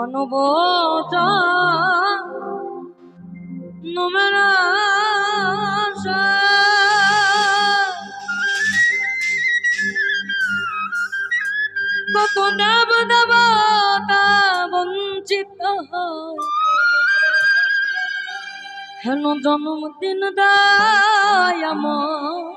মানব জন্মের কত দেব দেবতা বঞ্চিত হয়, হেন জন্মদিন দায় আমায়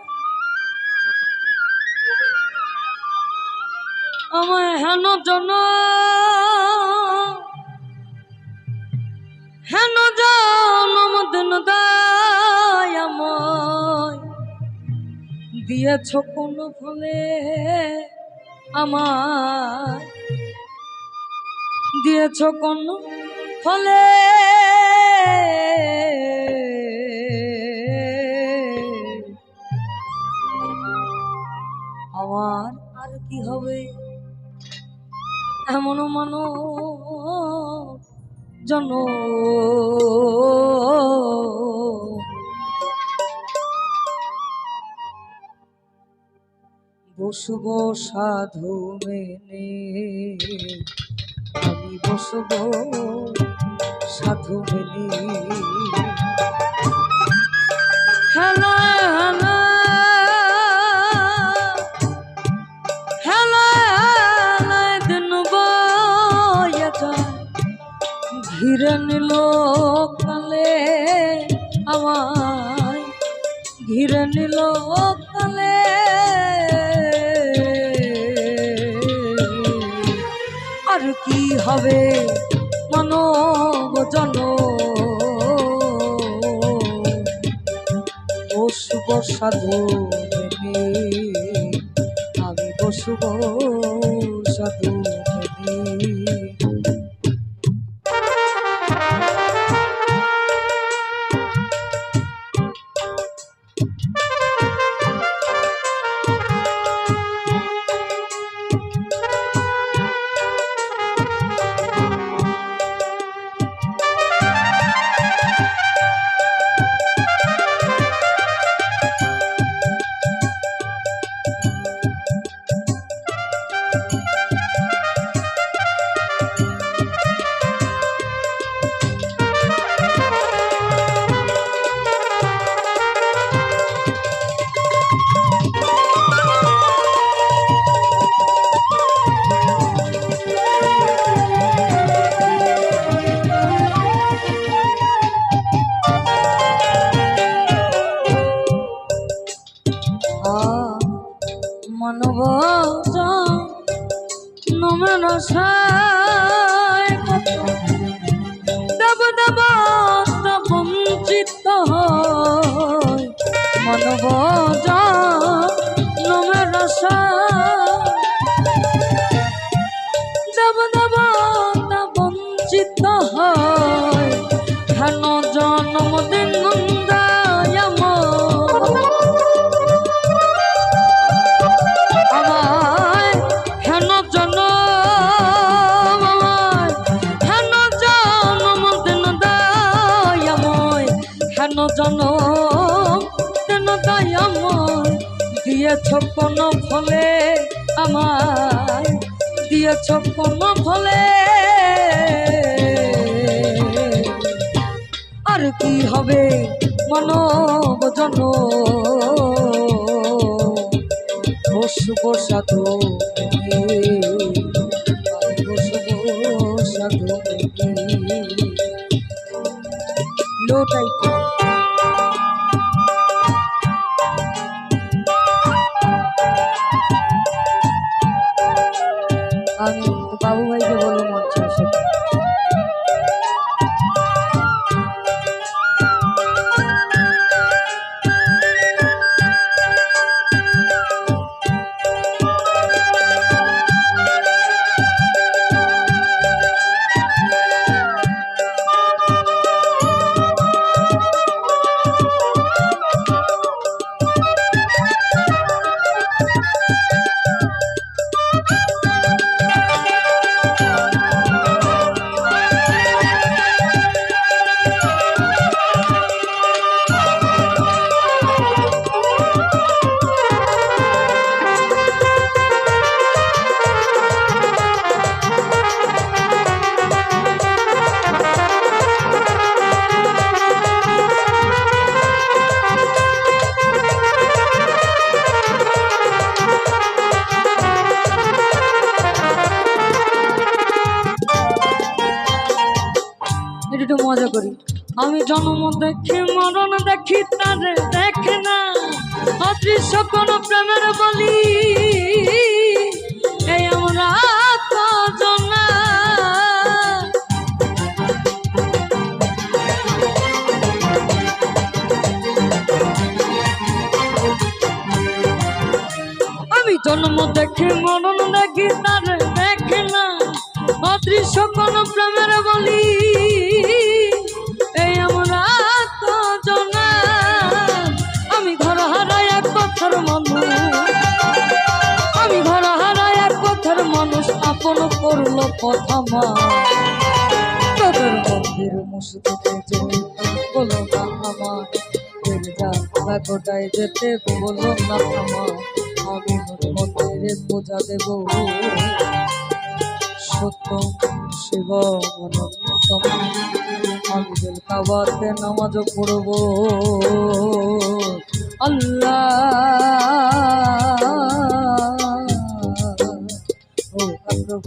হেন জন্মদিন দায় আমায় দিয়েছ কোন ফলে, আমায় দিয়েছ কোন ফলে, আমার আর কি হবে এমন মানো জন বসব সাধু মেনে, আমি বসব সাধু মেনে। হ্যালো হ্যালো হ্যালো দিন বয়ে যায়, ঘিরে নিল কালে আমায়, ঘিরে নিল কালে। আর কি হবে মানব জন্ম, বসব সাধু মেনে, আমি বসব সাধু মেনে। মানব জন্মের আশায় কত দেব দেবতা বঞ্চিত হয়, মানব জন্মের আশায় দেব দেবতা বঞ্চিত হয়, হেন জন্মদিন দায় আমায়, হেন জন্মদিন দায় আমায়, হেন জন্মদিন দায় আমায় দিয়েছ কোন ফলে, আমায় দিয়েছ কোন ফলে। আর কি হবে মানব জন্ম, বসব সাধু মেনে, আমি বসব সাধু মেনে। লোটাই আমি বাবু ভাইকে বলবো মঞ্চে আসে। আমি জন্ম দেখি মরণ দেখি তারে দেখে না অদৃশ্য কোন প্রেমের বলি এই আমরা কজন না। আমি জন্ম দেখি মরণ দেখি তারে দেখে না অদৃশ্য কোন প্রেমের বলি এই আমরা কজন না। আমি ঘর হারাই এক কথার মানুষ, আমি ঘর হারাই এক কথার মানুষ আপন করলো কথা মা। তোদের মন্দির মসজিদে যেতে বলো না আমার, যা গোটায় যেতে বলো না আমার। আমি মন্দিরে পূজা দেব সত্য শিব অনন্তম, আমি দিল কাবাতে নামাজ পড়ব আল্লাহ ও আল্লাহ।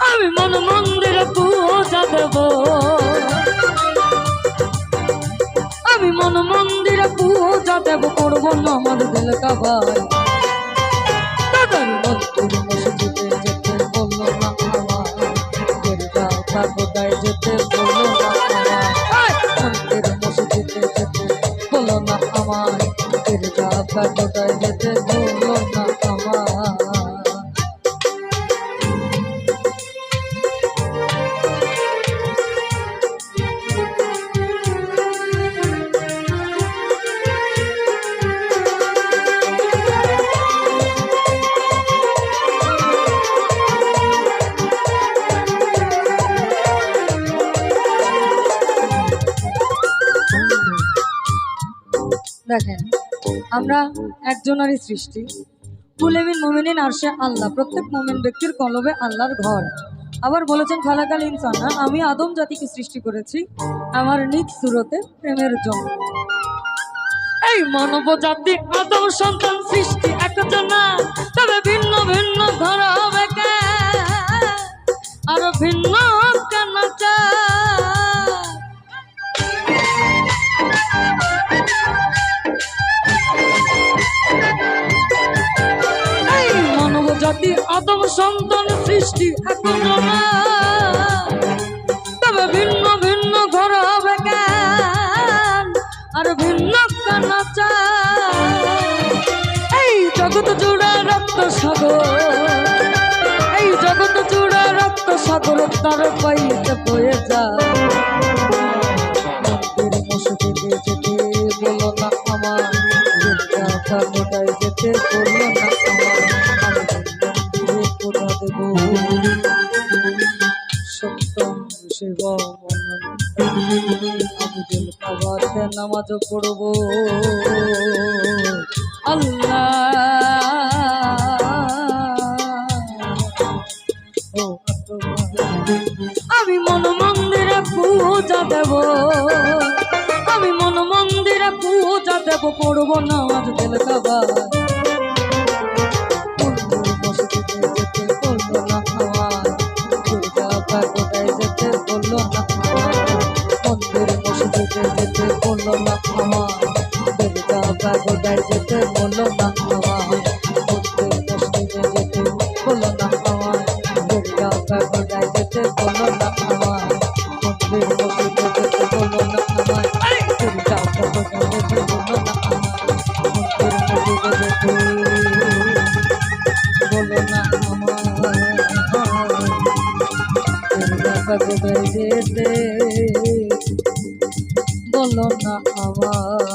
আমি মন মন্দিরে পূজা দেব, আমি মন মন্দিরে পূজা দেব করবো নামাজ দিল কাবায়। তাদের মন্দির মসজিদে যেতে বললো না আমার, গোটায় যেতে বললো না আমার। মন্দির মসজিদে যেতে বললো না আমার, গোটায় যেতে বললো না আমার। দেখেন আমরা একজনেরই সৃষ্টি, কুলেমিন মুমিনিন আরশে আল্লাহ, প্রত্যেক মুমিন ব্যক্তির কলবে আল্লাহর ঘর। আবার বলেছেন খালাকাল ইনসানা, আমি আদম জাতিকে সৃষ্টি করেছি আমার নিজ সুরতে প্রেমের জন্য। এই মানব জাতি আদম সন্তান সৃষ্টি একজনা, তবে ভিন্ন ভিন্ন ঘর হবে কে আর ভিন্ন কেন জাতি আদম সন্তান সৃষ্টি একজনা, তবে ভিন্ন ভিন্ন ঘর হবে জ্ঞান আর ভিন্ন কেন এই জগৎ জুড়ে রক্ত সাগর, এই জগৎ জুড়ে রক্ত সাগর তার পাইতে বয়ে যায়। মন্দির মসজিদে যেতে বলো না আমার, গোটায় যেতে বললো না আমার। পূজা দেব সত্যম শিব আমি দিল কাবাতে নামাজ পড়ব আল্লাহ ও। আমি মন মন্দিরে পূজা দেব, আমি মন মন্দিরে পূজা দেব পড়ব নামাজ দিল কাবা। গোটায় যেতে বললো না আমার, মন্দির মসজিদে যেতে বললো না আমার। গোটায় যেতে বললো না আমার, মন্দির মসজিদে যেতে বললো না আমার। গোটায় যেতে বললো না আমার, মন্দির মসজিদে যেতে বললো না আমার। গোটায় যেতে বললো না আমার, মন্দির মসজিদে যেতে বললো না আমার। গোটায় যেতে বলো না আমার।